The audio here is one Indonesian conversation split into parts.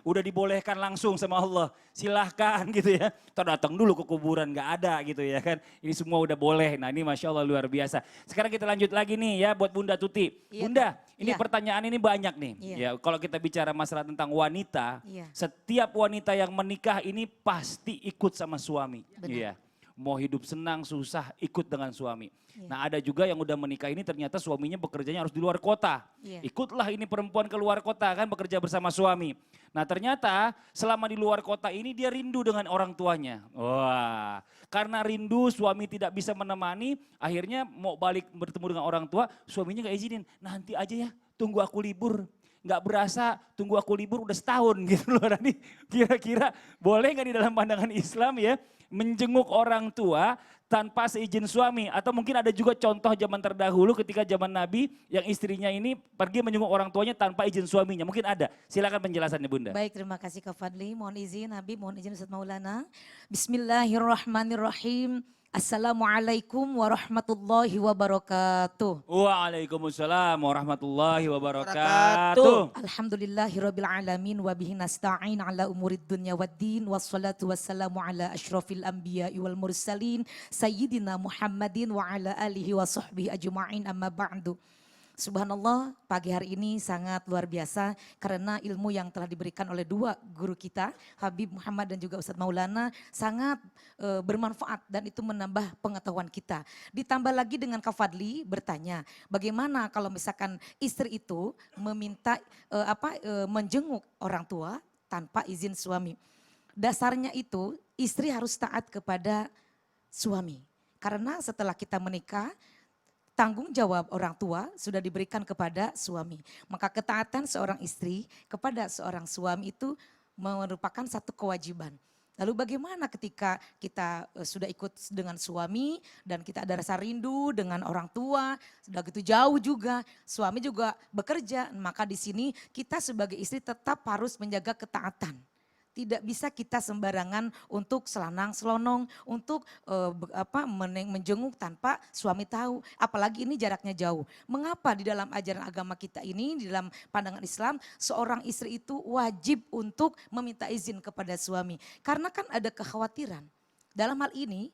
Udah dibolehkan langsung sama Allah, silahkan gitu ya. Atau datang dulu ke kuburan, nggak ada gitu ya kan. Ini semua udah boleh, nah ini Masya Allah luar biasa. Sekarang kita lanjut lagi nih ya buat Bunda Tuti. Iya Kak. Bunda, ini Iya, pertanyaan ini banyak nih. iya, Ya kalau kita bicara masalah tentang wanita, iya. setiap wanita yang menikah ini pasti ikut sama suami. Benar. Iya. Mau hidup senang, susah, ikut dengan suami. Iya, Nah ada juga yang udah menikah ini ternyata suaminya bekerjanya harus di luar kota. iya. Ikutlah ini perempuan ke luar kota kan bekerja bersama suami. Nah ternyata selama di luar kota ini dia rindu dengan orang tuanya. Wah, karena rindu suami tidak bisa menemani, akhirnya mau balik bertemu dengan orang tua, suaminya gak izinin. Nanti aja ya, tunggu aku libur. Nggak berasa tunggu aku libur udah setahun gitu loh. Nanti kira-kira boleh nggak di dalam pandangan Islam ya menjenguk orang tua tanpa seizin suami? Atau mungkin ada juga contoh zaman terdahulu ketika zaman Nabi yang istrinya ini pergi menjenguk orang tuanya tanpa izin suaminya. Mungkin ada. Silakan penjelasannya Bunda. Baik, terima kasih Kak Fadli. Mohon izin Habib, mohon izin Ustaz Maulana. Bismillahirrahmanirrahim. Assalamualaikum warahmatullahi wabarakatuh. Waalaikumsalam warahmatullahi Wabarakatuh. wabarakatuh. Alhamdulillahirabbil alamin wa bihi nasta'in ala umurid dunya waddin wassalatu wassalamu ala asyrafil anbiya'i wal mursalin sayyidina Muhammadin wa ala alihi wa sahbihi ajma'in amma ba'du. Subhanallah, pagi hari ini sangat luar biasa karena ilmu yang telah diberikan oleh dua guru kita, Habib Muhammad dan juga Ustadz Maulana, sangat bermanfaat dan itu menambah pengetahuan kita. Ditambah lagi dengan Kak Fadli bertanya, bagaimana kalau misalkan istri itu meminta menjenguk orang tua tanpa izin suami. Dasarnya itu istri harus taat kepada suami. Karena setelah kita menikah, tanggung jawab orang tua sudah diberikan kepada suami. Maka ketaatan seorang istri kepada seorang suami itu merupakan satu kewajiban. Lalu bagaimana ketika kita sudah ikut dengan suami dan kita ada rasa rindu dengan orang tua, sudah gitu jauh juga, suami juga bekerja, maka di sini kita sebagai istri tetap harus menjaga ketaatan. Tidak bisa kita sembarangan untuk selanang selonong, untuk menjenguk tanpa suami tahu. Apalagi ini jaraknya jauh. Mengapa di dalam ajaran agama kita ini, di dalam pandangan Islam, seorang istri itu wajib untuk meminta izin kepada suami. Karena kan ada kekhawatiran. Dalam hal ini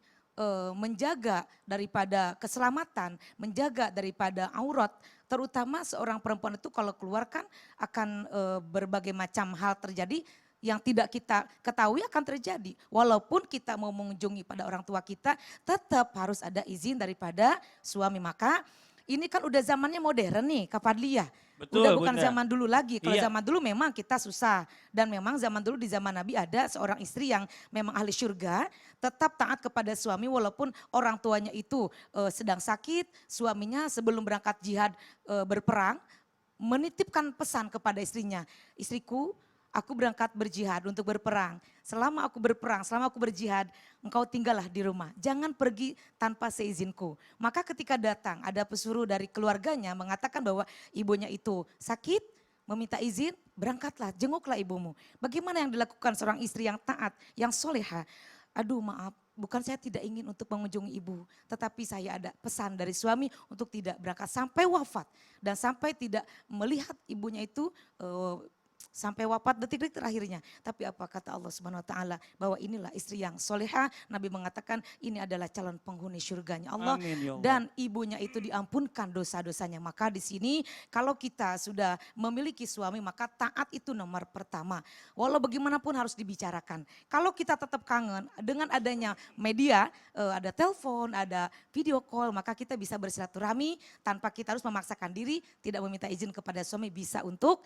menjaga daripada keselamatan, menjaga daripada aurat, terutama seorang perempuan itu kalau keluar kan akan berbagai macam hal terjadi yang tidak kita ketahui akan terjadi. Walaupun kita mau mengunjungi pada orang tua kita, tetap harus ada izin daripada suami. Maka ini kan udah zamannya modern nih Kak Fadli ya. Betul, Udah bukan Bunda. zaman dulu lagi. Kalau Iya. zaman dulu memang kita susah. Dan memang zaman dulu di zaman Nabi ada seorang istri yang memang ahli surga. Tetap taat kepada suami walaupun orang tuanya itu sedang sakit. Suaminya sebelum berangkat jihad berperang menitipkan pesan kepada istrinya. Istriku, aku berangkat berjihad untuk berperang. Selama aku berperang, selama aku berjihad, engkau tinggallah di rumah. Jangan pergi tanpa seizinku. Maka ketika datang ada pesuruh dari keluarganya mengatakan bahwa ibunya itu sakit, meminta izin, berangkatlah, jenguklah ibumu. Bagaimana yang dilakukan seorang istri yang taat, yang soleha? Aduh maaf, bukan saya tidak ingin untuk mengunjungi ibu, tetapi saya ada pesan dari suami untuk tidak berangkat sampai wafat. Dan sampai tidak melihat ibunya itu sampai wafat detik-detik terakhirnya. Tapi apa kata Allah Subhanahu wa taala bahwa inilah istri yang soleha. Nabi mengatakan ini adalah calon penghuni surganya Allah. Amin ya Allah. Dan ibunya itu diampunkan dosa-dosanya. Maka di sini kalau kita sudah memiliki suami maka taat itu nomor pertama. Walau bagaimanapun harus dibicarakan. Kalau kita tetap kangen dengan adanya media, ada telepon, ada video call, maka kita bisa bersilaturahmi tanpa kita harus memaksakan diri, tidak meminta izin kepada suami, bisa untuk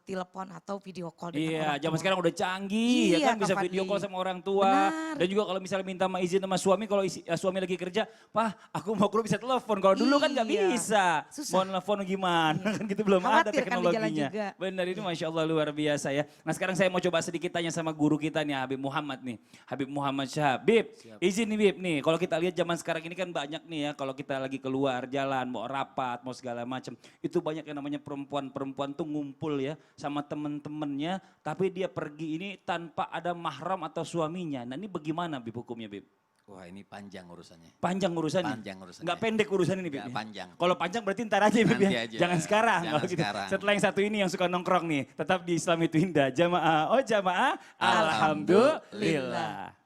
telepon atau video call dengan Iya, orang zaman tua. sekarang udah canggih ya Iya, kan bisa Kak video Fadli. call sama orang tua. Benar. Dan juga kalau misalnya minta izin sama suami, kalau suami lagi kerja, "Pak, aku mau keluar bisa telepon." Kalau dulu kan nggak Iya. bisa. Susah. Mau telepon gimana? Iya. Kan gitu belum ada Khawatir kan di jalan teknologinya. juga. Benar ini Iya. Masya Allah luar biasa ya. Nah sekarang saya mau coba sedikit tanya sama guru kita nih Habib Muhammad nih. Habib Muhammad Syahab. Bib, izin nih Bib nih. Kalau kita lihat zaman sekarang ini kan banyak nih ya. Kalau kita lagi keluar jalan, mau rapat, mau segala macam. Itu banyak yang namanya perempuan-perempuan tuh ngumpul ya sama temen-temennya. Tapi dia pergi ini tanpa ada mahram atau suaminya. Nah ini bagaimana Bib hukumnya Bib? Wah ini panjang urusannya. Panjang urusannya. Panjang urusannya. Nggak pendek urusan ini, Bib. Nggak panjang. Kalau panjang berarti ntar aja, Bib. Nanti Ya. aja. Jangan sekarang. Jangan Kalau gitu. sekarang. Setelah yang satu ini yang suka nongkrong nih, tetap di Islam itu indah. Jamaah, oh jamaah, alhamdulillah.